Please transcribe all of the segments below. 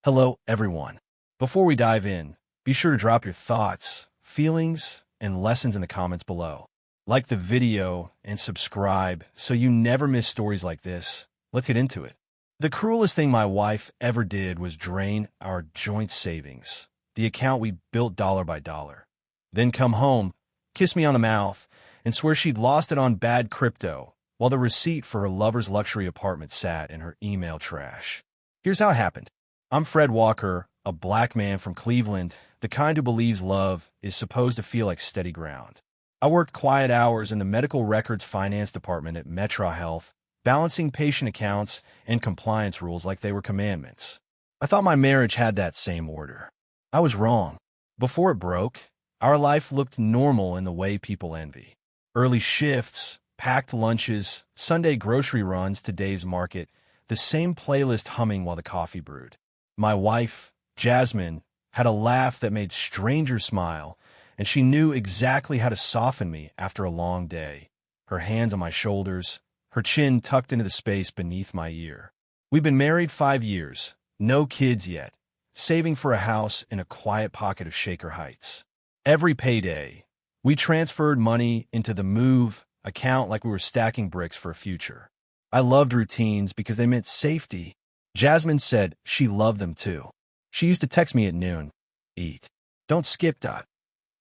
Hello, everyone. Before we dive in, be sure to drop your thoughts, feelings, and lessons in the comments below. Like the video and subscribe so you never miss stories like this. Let's get into it. The cruelest thing my wife ever did was drain our joint savings, the account we built dollar by dollar. Then come home, kiss me on the mouth, and swear she'd lost it on bad crypto, while the receipt for her lover's luxury apartment sat in her email trash. Here's how it happened. I'm Fred Walker, a black man from Cleveland, the kind who believes love is supposed to feel like steady ground. I worked quiet hours in the medical records finance department at Metro Health, balancing patient accounts and compliance rules like they were commandments. I thought my marriage had that same order. I was wrong. Before it broke, our life looked normal in the way people envy. Early shifts, packed lunches, Sunday grocery runs to Dave's Market, the same playlist humming while the coffee brewed. My wife, Jasmine, had a laugh that made strangers smile, and she knew exactly how to soften me after a long day. Her hands on my shoulders, her chin tucked into the space beneath my ear. We've been married 5 years, no kids yet, saving for a house in a quiet pocket of Shaker Heights. Every payday, we transferred money into the Move account like we were stacking bricks for a future. I loved routines because they meant safety. Jasmine said she loved them too. She used to text me at noon, "Eat. Don't skip, Dot."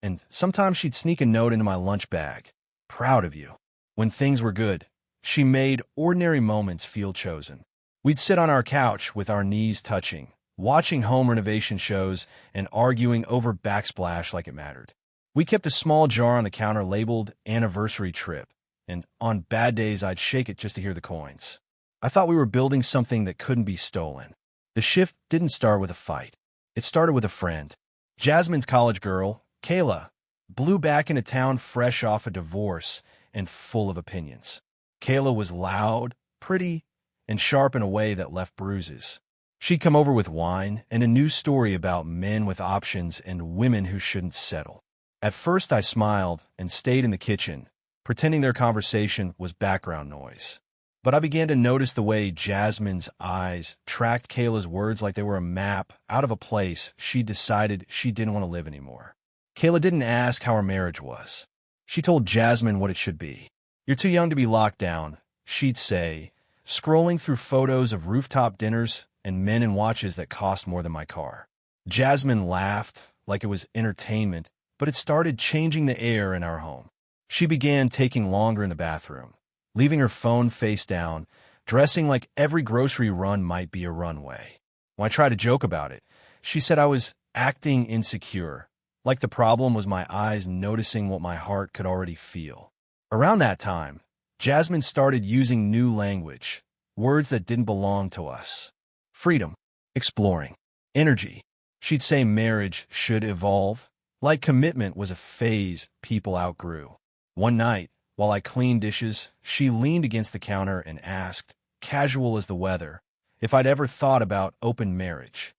And sometimes she'd sneak a note into my lunch bag. "Proud of you." When things were good, she made ordinary moments feel chosen. We'd sit on our couch with our knees touching, watching home renovation shows and arguing over backsplash like it mattered. We kept a small jar on the counter labeled anniversary trip, and on bad days I'd shake it just to hear the coins. I thought we were building something that couldn't be stolen. The shift didn't start with a fight. It started with a friend. Jasmine's college girl, Kayla, blew back into town fresh off a divorce and full of opinions. Kayla was loud, pretty, and sharp in a way that left bruises. She'd come over with wine and a new story about men with options and women who shouldn't settle. At first I smiled and stayed in the kitchen, pretending their conversation was background noise. But I began to notice the way Jasmine's eyes tracked Kayla's words like they were a map out of a place she decided she didn't want to live anymore. Kayla didn't ask how her marriage was. She told Jasmine what it should be. "You're too young to be locked down," she'd say, scrolling through photos of rooftop dinners and men in watches that cost more than my car. Jasmine laughed like it was entertainment, but it started changing the air in our home. She began taking longer in the bathroom, leaving her phone face down, dressing like every grocery run might be a runway. When I tried to joke about it, she said I was acting insecure, like the problem was my eyes noticing what my heart could already feel. Around that time, Jasmine started using new language, words that didn't belong to us. Freedom, exploring, energy. She'd say marriage should evolve, like commitment was a phase people outgrew. One night, while I cleaned dishes, she leaned against the counter and asked, casual as the weather, if I'd ever thought about open marriage.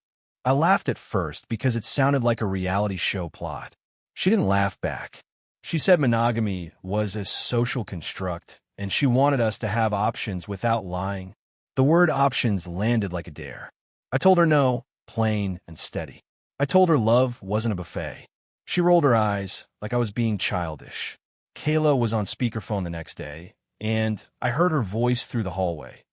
I laughed at first because it sounded like a reality show plot. She didn't laugh back. She said monogamy was a social construct, and she wanted us to have options without lying. The word options landed like a dare. I told her no, plain and steady. I told her love wasn't a buffet. She rolled her eyes like I was being childish. Kayla was on speakerphone the next day, and I heard her voice through the hallway.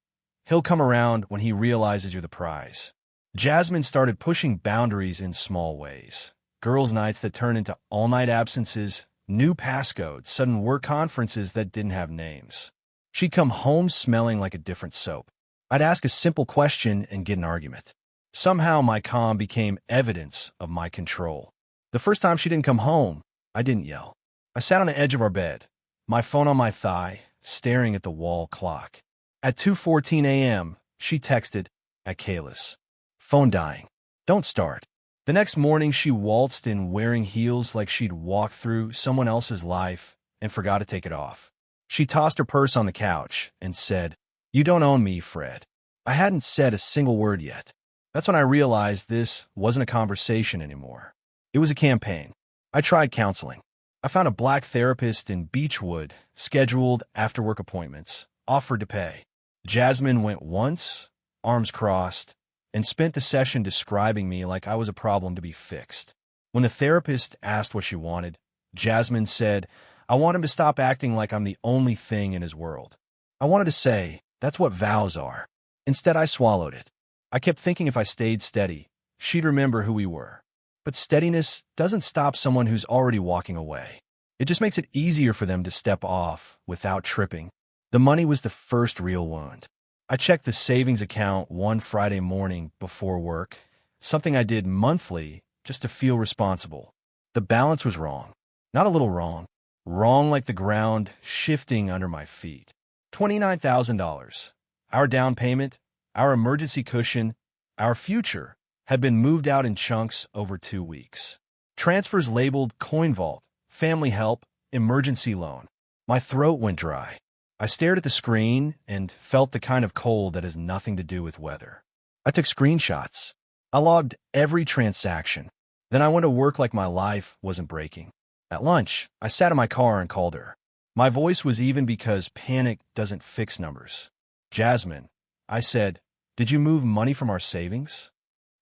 "He'll come around when he realizes you're the prize." Jasmine started pushing boundaries in small ways. Girls' nights that turned into all-night absences, new passcodes, sudden work conferences that didn't have names. She'd come home smelling like a different soap. I'd ask a simple question and get an argument. Somehow my calm became evidence of my control. The first time she didn't come home, I didn't yell. I sat on the edge of our bed, my phone on my thigh, staring at the wall clock. At 2:14 a.m., she texted, "At Kayla's. Phone dying. Don't start." The next morning, she waltzed in wearing heels like she'd walked through someone else's life and forgot to take it off. She tossed her purse on the couch and said, "You don't own me, Fred." I hadn't said a single word yet. That's when I realized this wasn't a conversation anymore. It was a campaign. I tried counseling. I found a black therapist in Beechwood, scheduled after-work appointments, offered to pay. Jasmine went once, arms crossed, and spent the session describing me like I was a problem to be fixed. When the therapist asked what she wanted, Jasmine said, "I want him to stop acting like I'm the only thing in his world." I wanted to say, "That's what vows are." Instead, I swallowed it. I kept thinking if I stayed steady, she'd remember who we were. But steadiness doesn't stop someone who's already walking away. It just makes it easier for them to step off without tripping. The money was the first real wound. I checked the savings account one Friday morning before work, something I did monthly just to feel responsible. The balance was wrong. Not a little wrong. Wrong like the ground shifting under my feet. $29,000. Our down payment, our emergency cushion, our future had been moved out in chunks over 2 weeks. Transfers labeled Coin Vault, Family Help, Emergency Loan. My throat went dry. I stared at the screen and felt the kind of cold that has nothing to do with weather. I took screenshots. I logged every transaction. Then I went to work like my life wasn't breaking. At lunch, I sat in my car and called her. My voice was even because panic doesn't fix numbers. "Jasmine," I said, "did you move money from our savings?"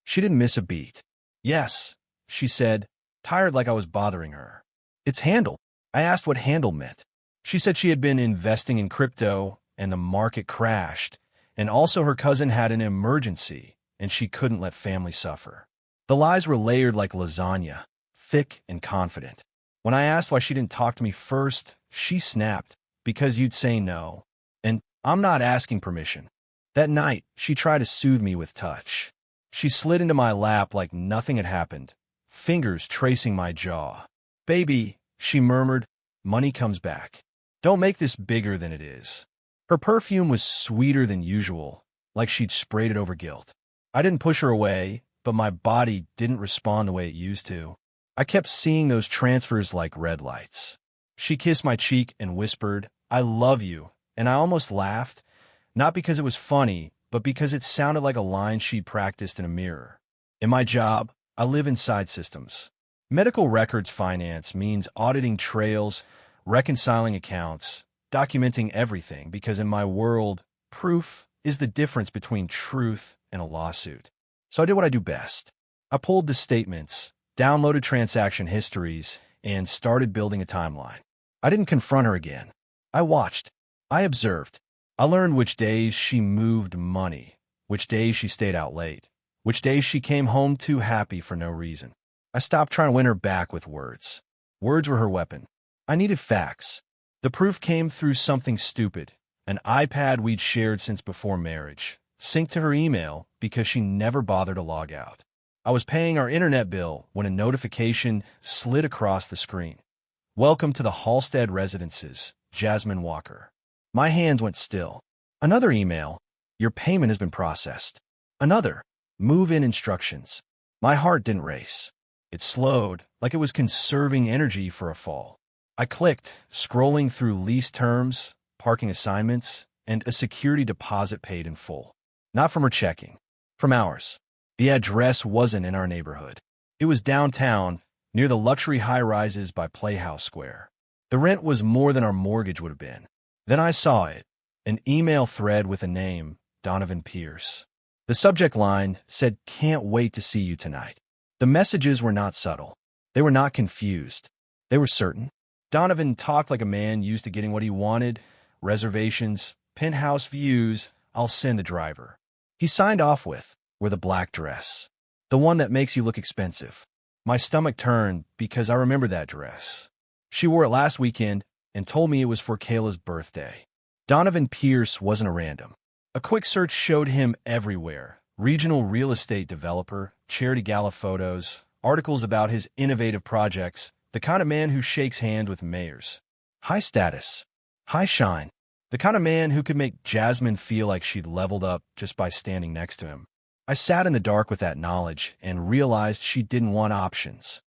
She didn't miss a beat. "Yes," she said, tired like I was bothering her. "It's handle." I asked what handle meant. She said she had been investing in crypto and the market crashed, and also her cousin had an emergency and she couldn't let family suffer. The lies were layered like lasagna, thick and confident. When I asked why she didn't talk to me first, she snapped, "Because you'd say no. And I'm not asking permission." That night, she tried to soothe me with touch. She slid into my lap like nothing had happened, fingers tracing my jaw. "Baby," she murmured, "money comes back. Don't make this bigger than it is." Her perfume was sweeter than usual, like she'd sprayed it over guilt. I didn't push her away, but my body didn't respond the way it used to. I kept seeing those transfers like red lights. She kissed my cheek and whispered, "I love you," and I almost laughed, not because it was funny, but because it sounded like a line she'd practiced in a mirror. In my job, I live inside systems. Medical records finance means auditing trails, reconciling accounts, documenting everything, because in my world, proof is the difference between truth and a lawsuit. So I did what I do best. I pulled the statements, downloaded transaction histories, and started building a timeline. I didn't confront her again. I watched. I observed. I learned which days she moved money, which days she stayed out late, which days she came home too happy for no reason. I stopped trying to win her back with words. Words were her weapon. I needed facts. The proof came through something stupid, an iPad we'd shared since before marriage, synced to her email because she never bothered to log out. I was paying our internet bill when a notification slid across the screen. "Welcome to the Halstead Residences, Jasmine Walker." My hands went still. Another email. "Your payment has been processed." Another. "Move-in instructions." My heart didn't race. It slowed, like it was conserving energy for a fall. I clicked, scrolling through lease terms, parking assignments, and a security deposit paid in full. Not from her checking. From ours. The address wasn't in our neighborhood. It was downtown, near the luxury high-rises by Playhouse Square. The rent was more than our mortgage would have been. Then I saw it, an email thread with a name, Donovan Pierce. The subject line said, "Can't wait to see you tonight." The messages were not subtle. They were not confused. They were certain. Donovan talked like a man used to getting what he wanted: reservations, penthouse views, "I'll send the driver." He signed off with, "Wear the black dress. The one that makes you look expensive." My stomach turned because I remembered that dress. She wore it last weekend and told me it was for Kayla's birthday. Donovan Pierce wasn't a random. A quick search showed him everywhere: regional real estate developer, charity gala photos, articles about his innovative projects, the kind of man who shakes hands with mayors. High status. High shine. The kind of man who could make Jasmine feel like she'd leveled up just by standing next to him. I sat in the dark with that knowledge and realized she didn't want options.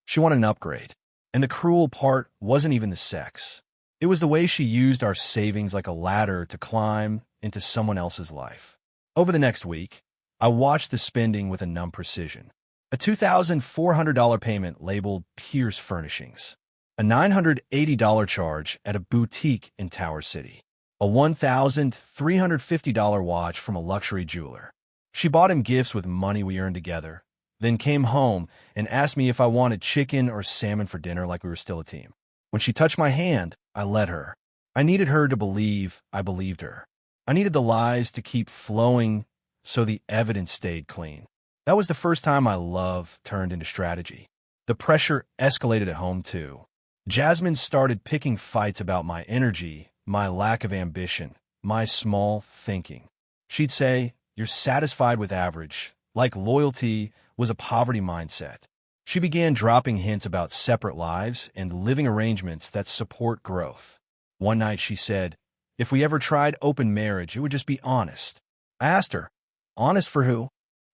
She wanted an upgrade. And the cruel part wasn't even the sex. It was the way she used our savings like a ladder to climb into someone else's life. Over the next week, I watched the spending with a numb precision. A $2,400 payment labeled Pierce Furnishings. A $980 charge at a boutique in Tower City. A $1,350 watch from a luxury jeweler. She bought him gifts with money we earned together, then came home and asked me if I wanted chicken or salmon for dinner like we were still a team. When she touched my hand, I let her. I needed her to believe I believed her. I needed the lies to keep flowing so the evidence stayed clean. That was the first time my love turned into strategy. The pressure escalated at home, too. Jasmine started picking fights about my energy, my lack of ambition, my small thinking. She'd say, "You're satisfied with average," like loyalty was a poverty mindset. She began dropping hints about separate lives and living arrangements that support growth. One night she said, "If we ever tried open marriage, it would just be honest." I asked her, "Honest for who?"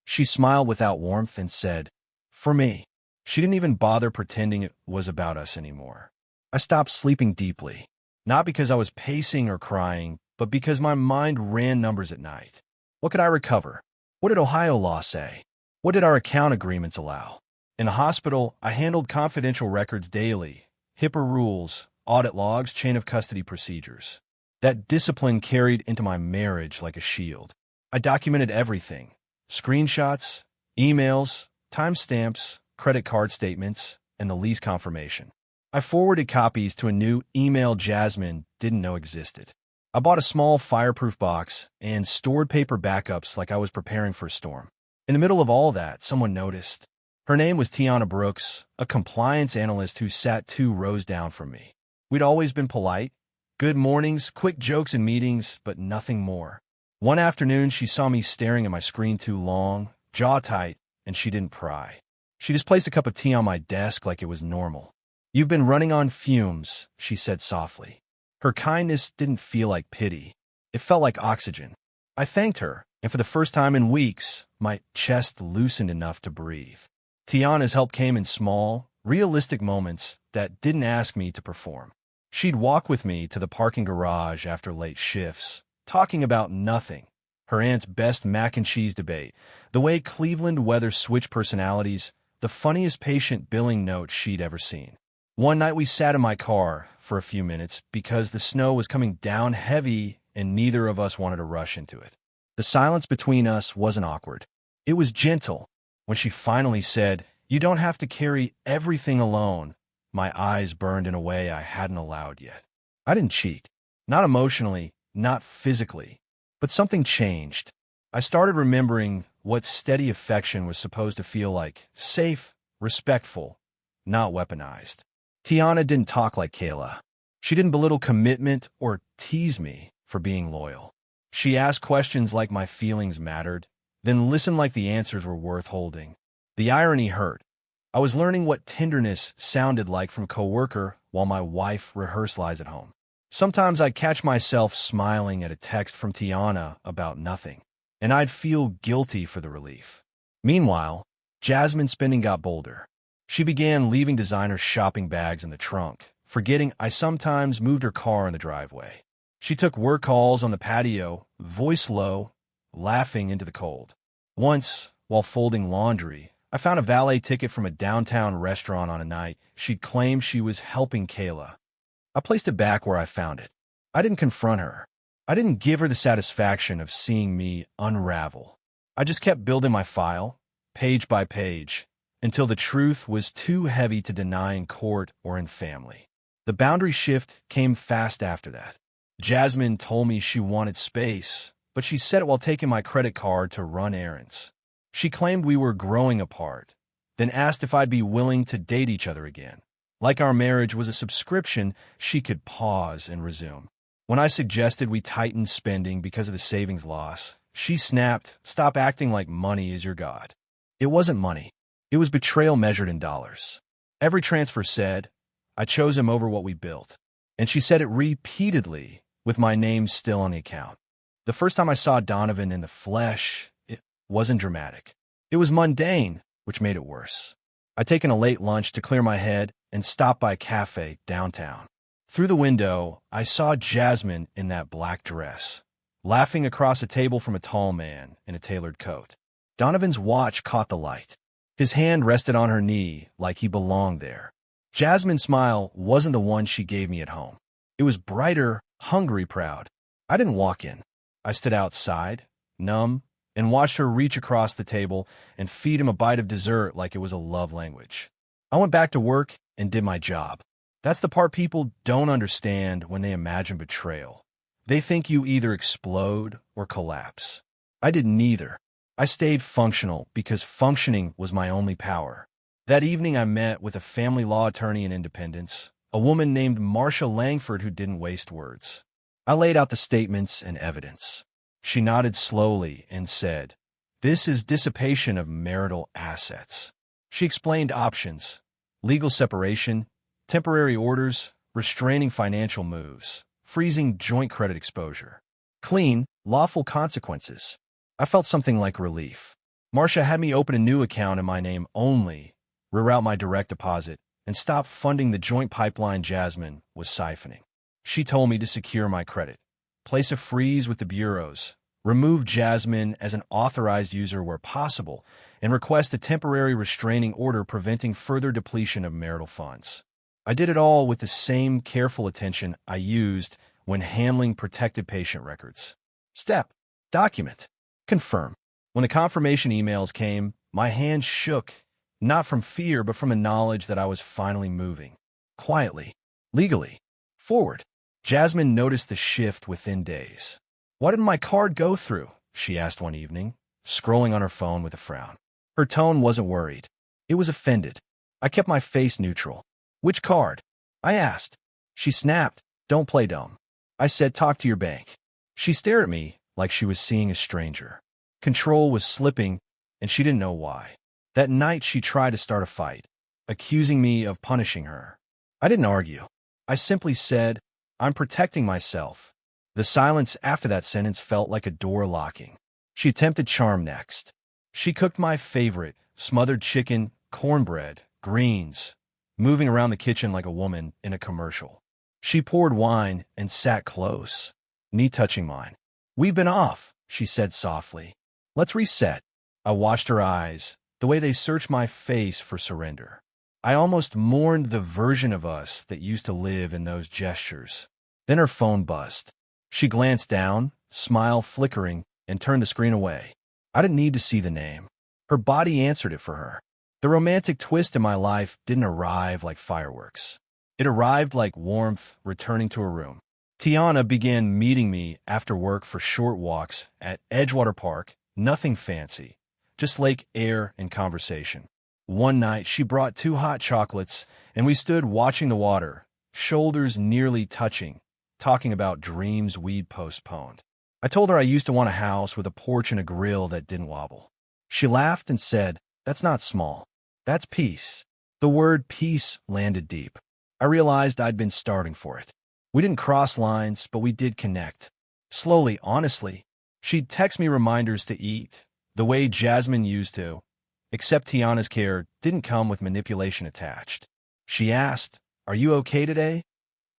She smiled without warmth and said, "For me." She didn't even bother pretending it was about us anymore. I stopped sleeping deeply, not because I was pacing or crying, but because my mind ran numbers at night. What could I recover? What did Ohio law say? What did our account agreements allow? In the hospital, I handled confidential records daily, HIPAA rules, audit logs, chain of custody procedures. That discipline carried into my marriage like a shield. I documented everything: screenshots, emails, timestamps, credit card statements, and the lease confirmation. I forwarded copies to a new email Jasmine didn't know existed. I bought a small fireproof box and stored paper backups like I was preparing for a storm. In the middle of all that, someone noticed. Her name was Tiana Brooks, a compliance analyst who sat 2 rows down from me. We'd always been polite. Good mornings, quick jokes in meetings, but nothing more. One afternoon, she saw me staring at my screen too long, jaw tight, and she didn't pry. She just placed a cup of tea on my desk like it was normal. "You've been running on fumes," she said softly. Her kindness didn't feel like pity. It felt like oxygen. I thanked her, and for the first time in weeks, my chest loosened enough to breathe. Tiana's help came in small, realistic moments that didn't ask me to perform. She'd walk with me to the parking garage after late shifts, talking about nothing: her aunt's best mac and cheese debate, the way Cleveland weather switched personalities, the funniest patient billing note she'd ever seen. One night we sat in my car for a few minutes because the snow was coming down heavy and neither of us wanted to rush into it. The silence between us wasn't awkward. It was gentle. When she finally said, "You don't have to carry everything alone," my eyes burned in a way I hadn't allowed yet. I didn't cheat. Not emotionally, not physically. But something changed. I started remembering what steady affection was supposed to feel like: safe, respectful, not weaponized. Tiana didn't talk like Kayla. She didn't belittle commitment or tease me for being loyal. She asked questions like my feelings mattered, then listened like the answers were worth holding. The irony hurt. I was learning what tenderness sounded like from a coworker while my wife rehearsed lies at home. Sometimes I'd catch myself smiling at a text from Tiana about nothing, and I'd feel guilty for the relief. Meanwhile, Jasmine's spending got bolder. She began leaving designer shopping bags in the trunk, forgetting I sometimes moved her car in the driveway. She took work calls on the patio, voice low, laughing into the cold. Once, while folding laundry, I found a valet ticket from a downtown restaurant on a night she'd claimed she was helping Kayla. I placed it back where I found it. I didn't confront her. I didn't give her the satisfaction of seeing me unravel. I just kept building my file, page by page, until the truth was too heavy to deny in court or in family. The boundary shift came fast after that. Jasmine told me she wanted space, but she said it while taking my credit card to run errands. She claimed we were growing apart, then asked if I'd be willing to date each other again. Like our marriage was a subscription she could pause and resume. When I suggested we tighten spending because of the savings loss, she snapped, "Stop acting like money is your god." It wasn't money. It was betrayal measured in dollars. Every transfer said, "I chose him over what we built." And she said it repeatedly, with my name still on the account. The first time I saw Donovan in the flesh, it wasn't dramatic. It was mundane, which made it worse. I'd taken a late lunch to clear my head and stopped by a cafe downtown. Through the window, I saw Jasmine in that black dress, laughing across a table from a tall man in a tailored coat. Donovan's watch caught the light. His hand rested on her knee like he belonged there. Jasmine's smile wasn't the one she gave me at home. It was brighter, hungry, proud. I didn't walk in. I stood outside, numb, and watched her reach across the table and feed him a bite of dessert like it was a love language. I went back to work and did my job. That's the part people don't understand when they imagine betrayal. They think you either explode or collapse. I did neither. I stayed functional because functioning was my only power. That evening I met with a family law attorney in Independence, a woman named Marcia Langford who didn't waste words. I laid out the statements and evidence. She nodded slowly and said, "This is dissipation of marital assets." She explained options: legal separation, temporary orders, restraining financial moves, freezing joint credit exposure. Clean, lawful consequences. I felt something like relief. Marcia had me open a new account in my name only, reroute my direct deposit, and stop funding the joint pipeline Jasmine was siphoning. She told me to secure my credit, place a freeze with the bureaus, remove Jasmine as an authorized user where possible, and request a temporary restraining order preventing further depletion of marital funds. I did it all with the same careful attention I used when handling protected patient records. Step: document. Confirm. When the confirmation emails came, my hands shook, not from fear but from the knowledge that I was finally moving. Quietly, legally, forward. Jasmine noticed the shift within days. "What did my card go through?" she asked one evening, scrolling on her phone with a frown. Her tone wasn't worried. It was offended. I kept my face neutral. "Which card?" I asked. She snapped, "Don't play dumb." I said, "Talk to your bank." She stared at me like she was seeing a stranger. Control was slipping, and she didn't know why. That night she tried to start a fight, accusing me of punishing her. I didn't argue. I simply said, "I'm protecting myself." The silence after that sentence felt like a door locking. She attempted charm next. She cooked my favorite, smothered chicken, cornbread, greens, moving around the kitchen like a woman in a commercial. She poured wine and sat close, knee touching mine. "We've been off," she said softly. "Let's reset." I watched her eyes, the way they searched my face for surrender. I almost mourned the version of us that used to live in those gestures. Then her phone buzzed. She glanced down, smile flickering, and turned the screen away. I didn't need to see the name. Her body answered it for her. The romantic twist in my life didn't arrive like fireworks. It arrived like warmth returning to a room. Tiana began meeting me after work for short walks at Edgewater Park, nothing fancy, just lake air and conversation. One night, she brought 2 hot chocolates, and we stood watching the water, shoulders nearly touching, talking about dreams we'd postponed. I told her I used to want a house with a porch and a grill that didn't wobble. She laughed and said, "That's not small. That's peace." The word peace landed deep. I realized I'd been starting for it. We didn't cross lines, but we did connect. Slowly, honestly. She'd text me reminders to eat, the way Jasmine used to, except Tiana's care didn't come with manipulation attached. She asked, "Are you okay today?"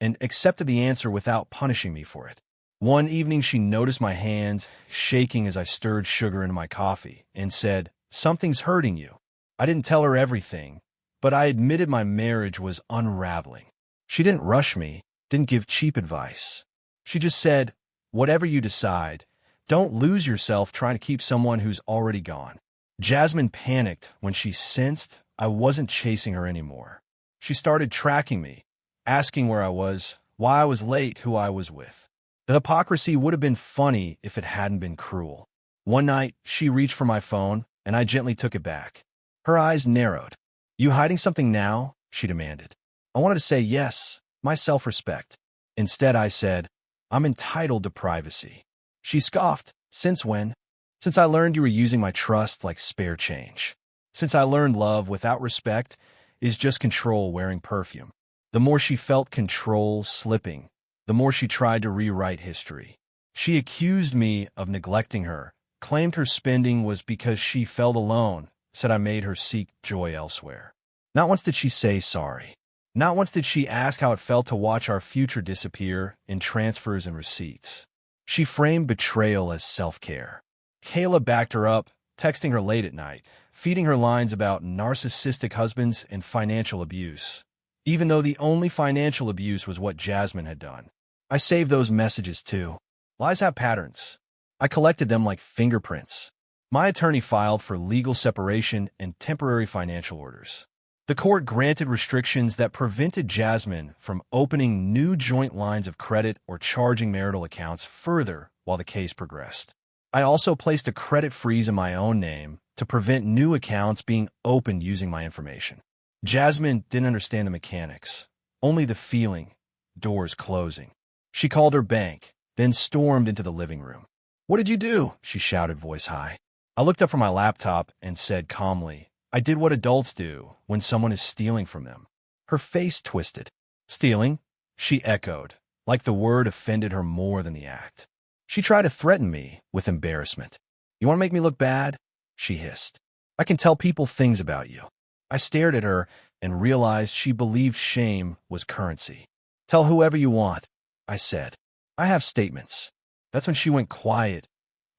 and accepted the answer without punishing me for it. One evening she noticed my hands shaking as I stirred sugar into my coffee and said, "Something's hurting you." I didn't tell her everything, but I admitted my marriage was unraveling. She didn't rush me, didn't give cheap advice. She just said, "Whatever you decide, don't lose yourself trying to keep someone who's already gone." Jasmine panicked when she sensed I wasn't chasing her anymore. She started tracking me, asking where I was, why I was late, who I was with. The hypocrisy would have been funny if it hadn't been cruel. One night, she reached for my phone, and I gently took it back. Her eyes narrowed. "You hiding something now?" she demanded. I wanted to say yes, my self-respect. Instead, I said, "I'm entitled to privacy." She scoffed. "Since when?" "Since I learned you were using my trust like spare change. Since I learned love without respect is just control wearing perfume." The more she felt control slipping, the more she tried to rewrite history. She accused me of neglecting her, claimed her spending was because she felt alone, said I made her seek joy elsewhere. Not once did she say sorry. Not once did she ask how it felt to watch our future disappear in transfers and receipts. She framed betrayal as self-care. Kayla backed her up, texting her late at night, feeding her lines about narcissistic husbands and financial abuse, even though the only financial abuse was what Jasmine had done. I saved those messages too. Lies have patterns. I collected them like fingerprints. My attorney filed for legal separation and temporary financial orders. The court granted restrictions that prevented Jasmine from opening new joint lines of credit or charging marital accounts further while the case progressed. I also placed a credit freeze in my own name to prevent new accounts being opened using my information. Jasmine didn't understand the mechanics, only the feeling, doors closing. She called her bank, then stormed into the living room. "What did you do?" she shouted, voice high. I looked up from my laptop and said calmly, "I did what adults do when someone is stealing from them." Her face twisted. "Stealing?" she echoed, like the word offended her more than the act. She tried to threaten me with embarrassment. "You want to make me look bad?" she hissed. "I can tell people things about you." I stared at her and realized she believed shame was currency. "Tell whoever you want," I said. "I have statements." That's when she went quiet,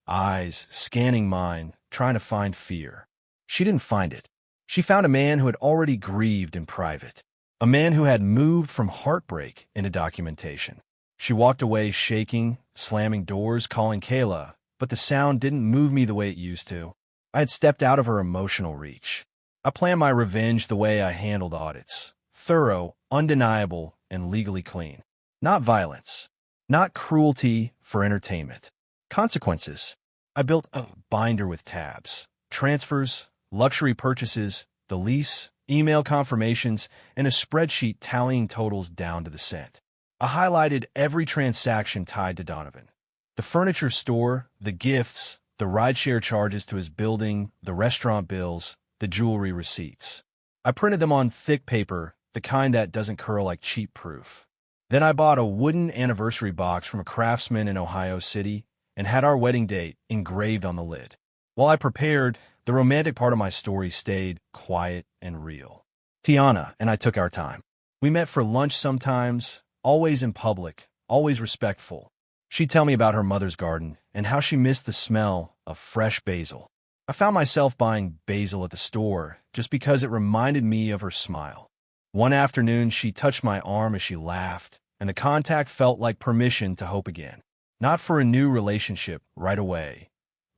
eyes scanning mine, trying to find fear. She didn't find it. She found a man who had already grieved in private, a man who had moved from heartbreak into documentation. She walked away shaking, slamming doors, calling Kayla, but the sound didn't move me the way it used to. I had stepped out of her emotional reach. I planned my revenge the way I handled audits. Thorough, undeniable, and legally clean. Not violence. Not cruelty for entertainment. Consequences. I built a binder with tabs, transfers, luxury purchases, the lease, email confirmations, and a spreadsheet tallying totals down to the cent. I highlighted every transaction tied to Donovan. The furniture store, the gifts, the rideshare charges to his building, the restaurant bills, the jewelry receipts. I printed them on thick paper, the kind that doesn't curl like cheap proof. Then I bought a wooden anniversary box from a craftsman in Ohio City and had our wedding date engraved on the lid. While I prepared, the romantic part of my story stayed quiet and real. Tiana and I took our time. We met for lunch sometimes, always in public, always respectful. She'd tell me about her mother's garden and how she missed the smell of fresh basil. I found myself buying basil at the store just because it reminded me of her smile. One afternoon, she touched my arm as she laughed, and the contact felt like permission to hope again. Not for a new relationship right away,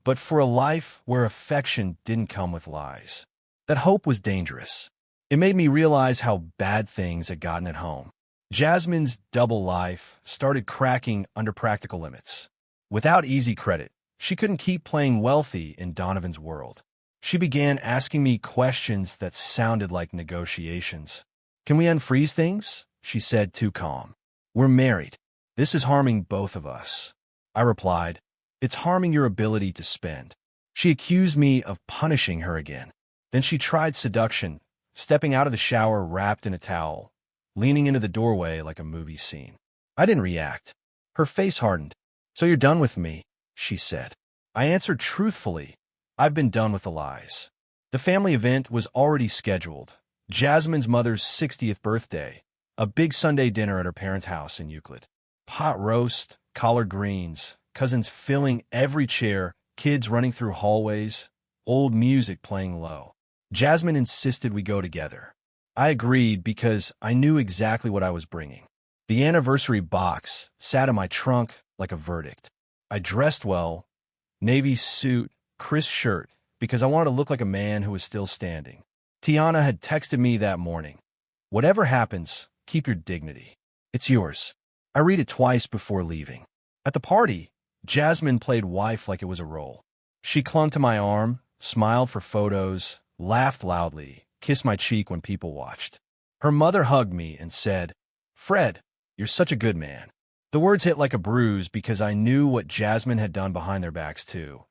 but for a life where affection didn't come with lies. That hope was dangerous. It made me realize how bad things had gotten at home. Jasmine's double life started cracking under practical limits. Without easy credit, she couldn't keep playing wealthy in Donovan's world. She began asking me questions that sounded like negotiations. "Can we unfreeze things?" she said, too calm. "We're married. This is harming both of us." I replied, "It's harming your ability to spend." She accused me of punishing her again. Then she tried seduction, stepping out of the shower wrapped in a towel, leaning into the doorway like a movie scene. I didn't react. Her face hardened. "So you're done with me," she said. I answered truthfully, "I've been done with the lies." The family event was already scheduled. Jasmine's mother's 60th birthday, a big Sunday dinner at her parents' house in Euclid. Pot roast, collard greens, cousins filling every chair, kids running through hallways, old music playing low. Jasmine insisted we go together. I agreed because I knew exactly what I was bringing. The anniversary box sat in my trunk like a verdict. I dressed well, navy suit, crisp shirt, because I wanted to look like a man who was still standing. Tiana had texted me that morning. "Whatever happens, keep your dignity. It's yours." I read it twice before leaving. At the party, Jasmine played wife like it was a role. She clung to my arm, smiled for photos, laughed loudly, kissed my cheek when people watched. Her mother hugged me and said, "Fred, you're such a good man." The words hit like a bruise because I knew what Jasmine had done behind their backs too.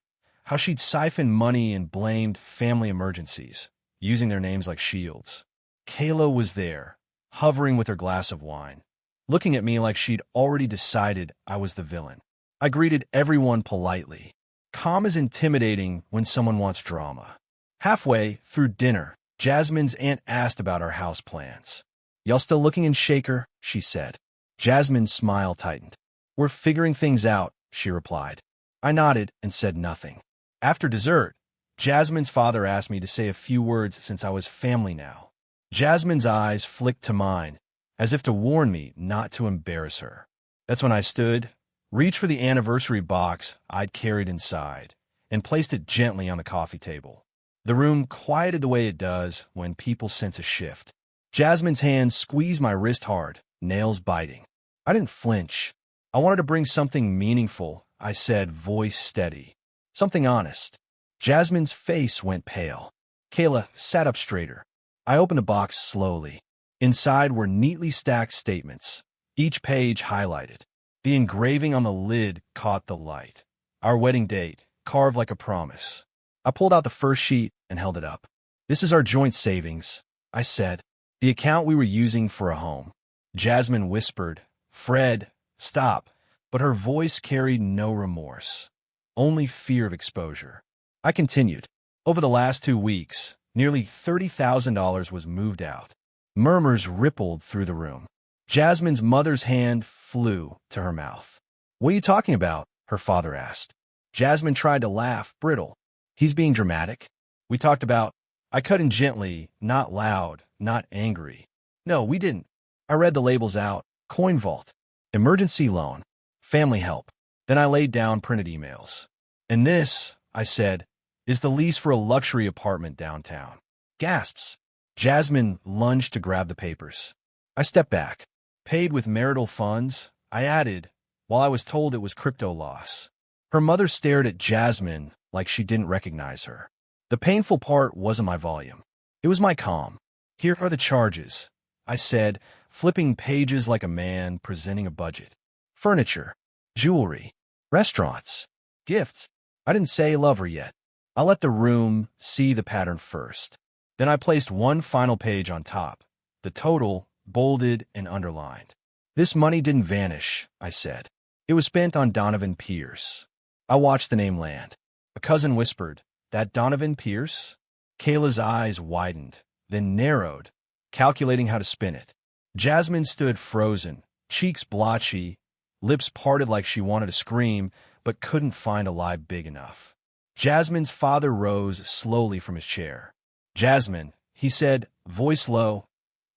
How she'd siphoned money and blamed family emergencies, using their names like shields. Kayla was there, hovering with her glass of wine, looking at me like she'd already decided I was the villain. I greeted everyone politely. Calm is intimidating when someone wants drama. Halfway through dinner, Jasmine's aunt asked about our house plans. "Y'all still looking in Shaker?" she said. Jasmine's smile tightened. "We're figuring things out," she replied. I nodded and said nothing. After dessert, Jasmine's father asked me to say a few words since I was family now. Jasmine's eyes flicked to mine, as if to warn me not to embarrass her. That's when I stood, reached for the anniversary box I'd carried inside, and placed it gently on the coffee table. The room quieted the way it does when people sense a shift. Jasmine's hand squeezed my wrist hard, nails biting. I didn't flinch. I wanted to bring something meaningful, I said, voice steady. Something honest. Jasmine's face went pale. Kayla sat up straighter. I opened the box slowly. Inside were neatly stacked statements, each page highlighted. The engraving on the lid caught the light. Our wedding date, carved like a promise. I pulled out the first sheet and held it up. This is our joint savings, I said. The account we were using for a home. Jasmine whispered, Fred, stop. But her voice carried no remorse, only fear of exposure. I continued. Over the last 2 weeks, nearly $30,000 was moved out. Murmurs rippled through the room. Jasmine's mother's hand flew to her mouth. What are you talking about? Her father asked. Jasmine tried to laugh, brittle. He's being dramatic. We talked about, I cut in gently, not loud, not angry. No, we didn't. I read the labels out. Coin vault. Emergency loan. Family help. Then I laid down printed emails. And this, I said, is the lease for a luxury apartment downtown. Gasps. Jasmine lunged to grab the papers. I stepped back. Paid with marital funds, I added, while I was told it was crypto loss. Her mother stared at Jasmine like she didn't recognize her. The painful part wasn't my volume. It was my calm. Here are the charges, I said, flipping pages like a man presenting a budget. Furniture, jewelry, restaurants, gifts. I didn't say love her yet. I let the room see the pattern first. Then I placed one final page on top, the total bolded and underlined. This money didn't vanish, I said. It was spent on Donovan Pierce. I watched the name land. A cousin whispered, That Donovan Pierce? Kayla's eyes widened, then narrowed, calculating how to spin it. Jasmine stood frozen, cheeks blotchy, lips parted like she wanted to scream, but couldn't find a lie big enough. Jasmine's father rose slowly from his chair. Jasmine, he said, voice low,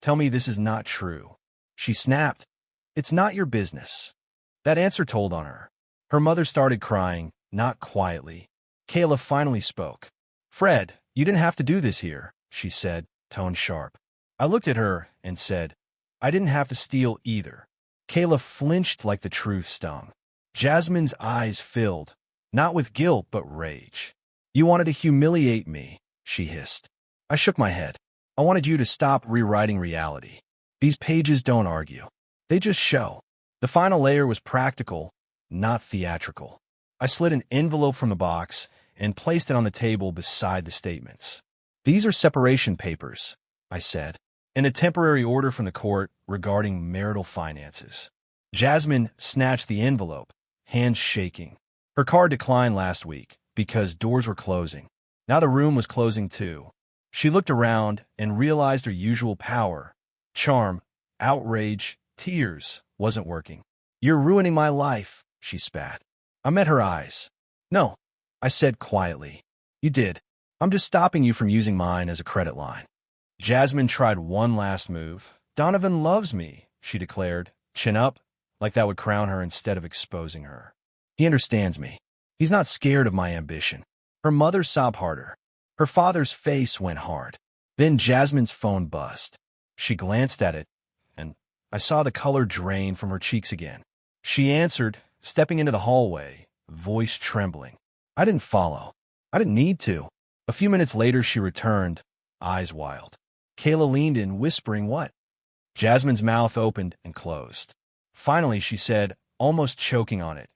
tell me this is not true. She snapped, It's not your business. That answer told on her. Her mother started crying, not quietly. Kayla finally spoke. Fred, you didn't have to do this here, she said, tone sharp. I looked at her and said, I didn't have to steal either. Kayla flinched like the truth stung. Jasmine's eyes filled, not with guilt but rage. You wanted to humiliate me, she hissed. I shook my head. I wanted you to stop rewriting reality. These pages don't argue. They just show. The final layer was practical, not theatrical. I slid an envelope from the box and placed it on the table beside the statements. These are separation papers, I said, in a temporary order from the court regarding marital finances. Jasmine snatched the envelope, hands shaking. Her car declined last week because doors were closing. Now the room was closing too. She looked around and realized her usual power, charm, outrage, tears, wasn't working. You're ruining my life, she spat. I met her eyes. No, I said quietly. You did. I'm just stopping you from using mine as a credit line. Jasmine tried one last move. Donovan loves me, she declared, chin up, like that would crown her instead of exposing her. He understands me. He's not scared of my ambition. Her mother sobbed harder. Her father's face went hard. Then Jasmine's phone buzzed. She glanced at it, and I saw the color drain from her cheeks again. She answered, stepping into the hallway, voice trembling. I didn't follow. I didn't need to. A few minutes later, she returned, eyes wild. Kayla leaned in, whispering what? Jasmine's mouth opened and closed. Finally, she said, almost choking on it.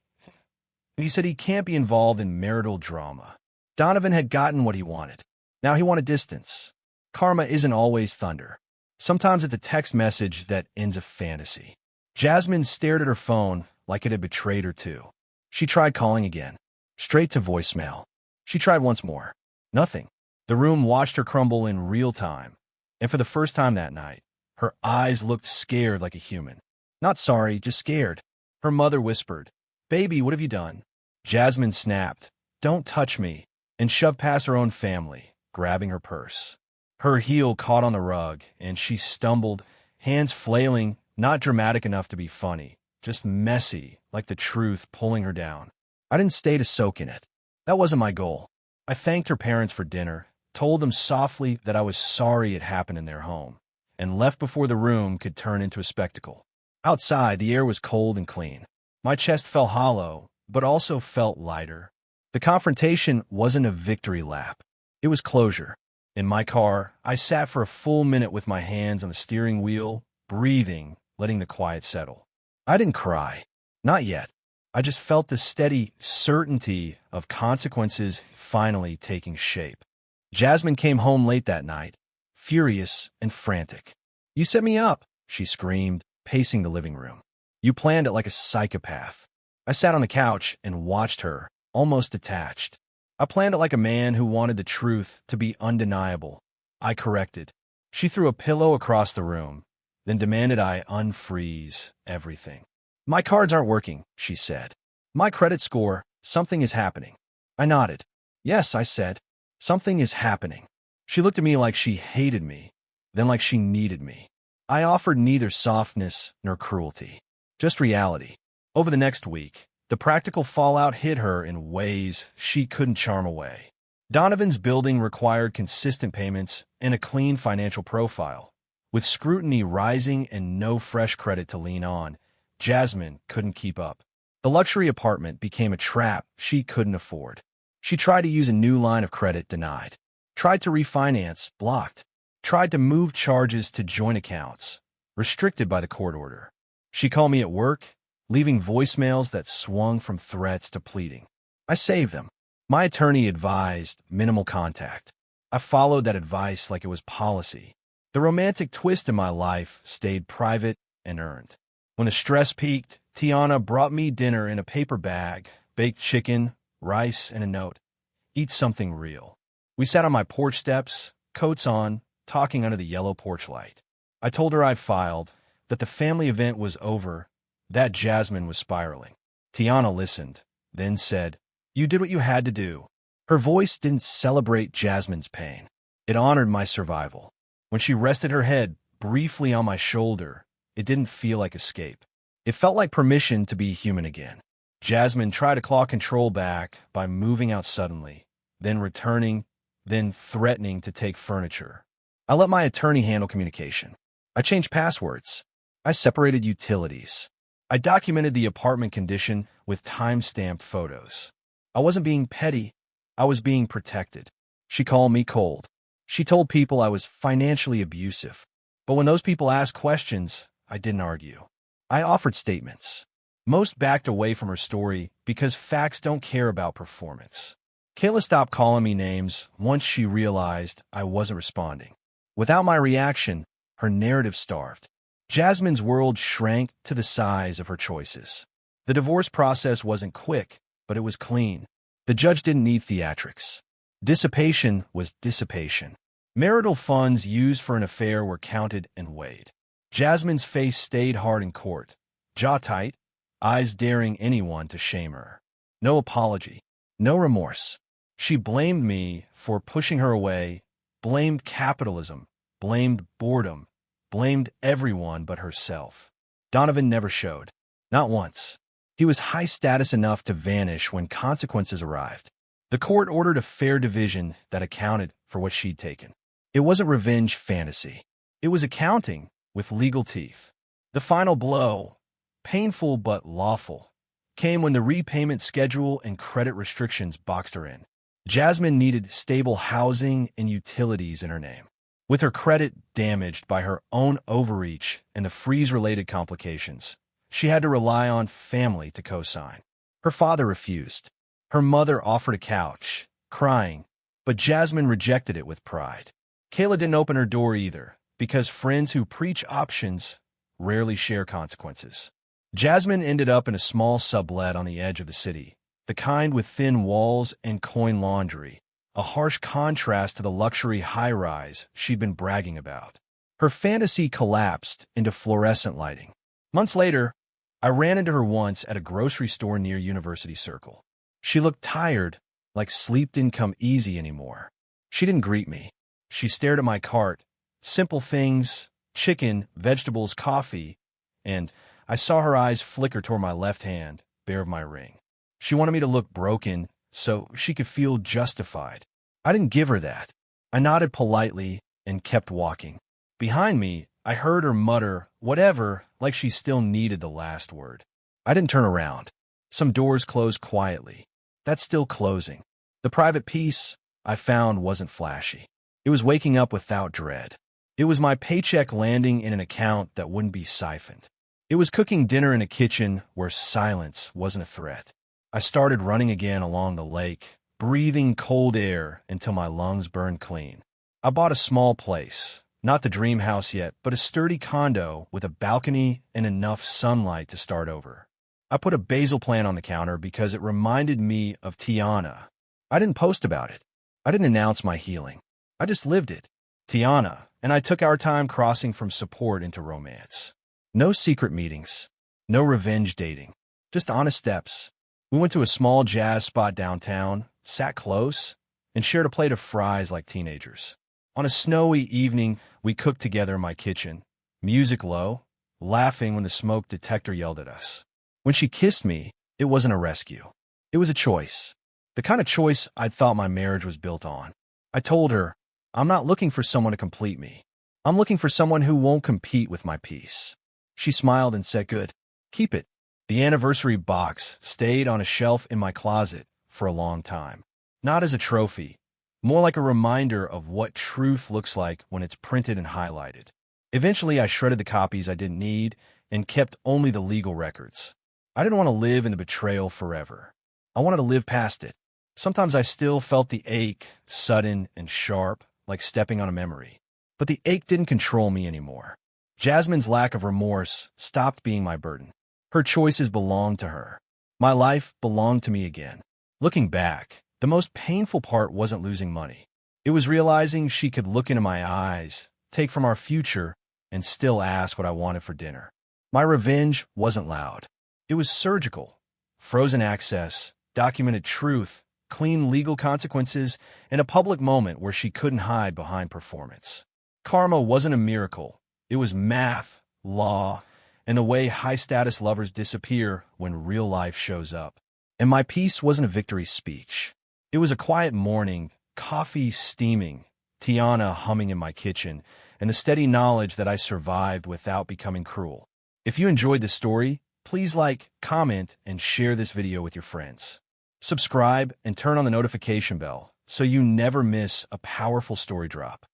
He said he can't be involved in marital drama. Donovan had gotten what he wanted. Now he wanted distance. Karma isn't always thunder. Sometimes it's a text message that ends a fantasy. Jasmine stared at her phone like it had betrayed her too. She tried calling again. Straight to voicemail. She tried once more. Nothing. The room watched her crumble in real time. And for the first time that night, her eyes looked scared like a human. Not sorry, just scared. Her mother whispered, Baby, what have you done? Jasmine snapped, Don't touch me, and shoved past her own family, grabbing her purse. Her heel caught on the rug, and she stumbled, hands flailing, not dramatic enough to be funny, just messy, like the truth pulling her down. I didn't stay to soak in it. That wasn't my goal. I thanked her parents for dinner, told them softly that I was sorry it happened in their home, and left before the room could turn into a spectacle. Outside, the air was cold and clean. My chest felt hollow, but also felt lighter. The confrontation wasn't a victory lap. It was closure. In my car, I sat for a full minute with my hands on the steering wheel, breathing, letting the quiet settle. I didn't cry. Not yet. I just felt the steady certainty of consequences finally taking shape. Jasmine came home late that night, furious and frantic. "You set me up," she screamed, pacing the living room. "You planned it like a psychopath." I sat on the couch and watched her, almost detached. "I planned it like a man who wanted the truth to be undeniable," I corrected. She threw a pillow across the room, then demanded I unfreeze everything. "My cards aren't working," she said. "My credit score, something is happening." I nodded. "Yes," I said. "Something is happening." She looked at me like she hated me, then like she needed me. I offered neither softness nor cruelty, just reality. Over the next week, the practical fallout hit her in ways she couldn't charm away. Donovan's building required consistent payments and a clean financial profile. With scrutiny rising and no fresh credit to lean on, Jasmine couldn't keep up. The luxury apartment became a trap she couldn't afford. She tried to use a new line of credit, denied. Tried to refinance, blocked. Tried to move charges to joint accounts, restricted by the court order. She called me at work, leaving voicemails that swung from threats to pleading. I saved them. My attorney advised minimal contact. I followed that advice like it was policy. The romantic twist in my life stayed private and earned. When the stress peaked, Tiana brought me dinner in a paper bag, baked chicken, rice, and a note. "Eat something real." We sat on my porch steps, coats on, talking under the yellow porch light. I told her I'd filed, that the family event was over, that Jasmine was spiraling. Tiana listened, then said, "You did what you had to do." Her voice didn't celebrate Jasmine's pain. It honored my survival. When she rested her head briefly on my shoulder, it didn't feel like escape. It felt like permission to be human again. Jasmine tried to claw control back by moving out suddenly, then returning, then threatening to take furniture. I let my attorney handle communication. I changed passwords. I separated utilities. I documented the apartment condition with time-stamped photos. I wasn't being petty. I was being protected. She called me cold. She told people I was financially abusive. But when those people asked questions, I didn't argue. I offered statements. Most backed away from her story because facts don't care about performance. Kayla stopped calling me names once she realized I wasn't responding. Without my reaction, her narrative starved. Jasmine's world shrank to the size of her choices. The divorce process wasn't quick, but it was clean. The judge didn't need theatrics. Dissipation was dissipation. Marital funds used for an affair were counted and weighed. Jasmine's face stayed hard in court, jaw tight, eyes daring anyone to shame her. No apology, no remorse. She blamed me for pushing her away, blamed capitalism, blamed boredom, blamed everyone but herself. Donovan never showed. Not once. He was high status enough to vanish when consequences arrived. The court ordered a fair division that accounted for what she'd taken. It wasn't revenge fantasy. It was accounting with legal teeth. The final blow, painful but lawful, came when the repayment schedule and credit restrictions boxed her in. Jasmine needed stable housing and utilities in her name. With her credit damaged by her own overreach and the freeze-related complications, she had to rely on family to co-sign. Her father refused. Her mother offered a couch, crying, but Jasmine rejected it with pride. Kayla didn't open her door either, because friends who preach options rarely share consequences. Jasmine ended up in a small sublet on the edge of the city, the kind with thin walls and coin laundry, a harsh contrast to the luxury high-rise she'd been bragging about. Her fantasy collapsed into fluorescent lighting. Months later, I ran into her once at a grocery store near University Circle. She looked tired, like sleep didn't come easy anymore. She didn't greet me. She stared at my cart, simple things, chicken, vegetables, coffee, and I saw her eyes flicker toward my left hand, bare of my ring. She wanted me to look broken, so she could feel justified. I didn't give her that. I nodded politely and kept walking. Behind me, I heard her mutter, whatever, like she still needed the last word. I didn't turn around. Some doors closed quietly. That's still closing. The private peace I found wasn't flashy. It was waking up without dread. It was my paycheck landing in an account that wouldn't be siphoned. It was cooking dinner in a kitchen where silence wasn't a threat. I started running again along the lake, breathing cold air until my lungs burned clean. I bought a small place, not the dream house yet, but a sturdy condo with a balcony and enough sunlight to start over. I put a basil plant on the counter because it reminded me of Tiana. I didn't post about it. I didn't announce my healing. I just lived it. Tiana and I took our time crossing from support into romance. No secret meetings. No revenge dating. Just honest steps. We went to a small jazz spot downtown, sat close, and shared a plate of fries like teenagers. On a snowy evening, we cooked together in my kitchen, music low, laughing when the smoke detector yelled at us. When she kissed me, it wasn't a rescue. It was a choice. The kind of choice I'd thought my marriage was built on. I told her, I'm not looking for someone to complete me. I'm looking for someone who won't compete with my peace. She smiled and said, good. Keep it. The anniversary box stayed on a shelf in my closet for a long time. Not as a trophy, more like a reminder of what truth looks like when it's printed and highlighted. Eventually, I shredded the copies I didn't need and kept only the legal records. I didn't want to live in the betrayal forever. I wanted to live past it. Sometimes I still felt the ache, sudden and sharp, like stepping on a memory. But the ache didn't control me anymore. Jasmine's lack of remorse stopped being my burden. Her choices belonged to her. My life belonged to me again. Looking back, the most painful part wasn't losing money. It was realizing she could look into my eyes, take from our future, and still ask what I wanted for dinner. My revenge wasn't loud. It was surgical. Frozen access, documented truth, clean legal consequences, and a public moment where she couldn't hide behind performance. Karma wasn't a miracle. It was math, law, and the way high-status lovers disappear when real life shows up. And my peace wasn't a victory speech. It was a quiet morning, coffee steaming, Tiana humming in my kitchen, and the steady knowledge that I survived without becoming cruel. If you enjoyed this story, please like, comment, and share this video with your friends. Subscribe and turn on the notification bell so you never miss a powerful story drop.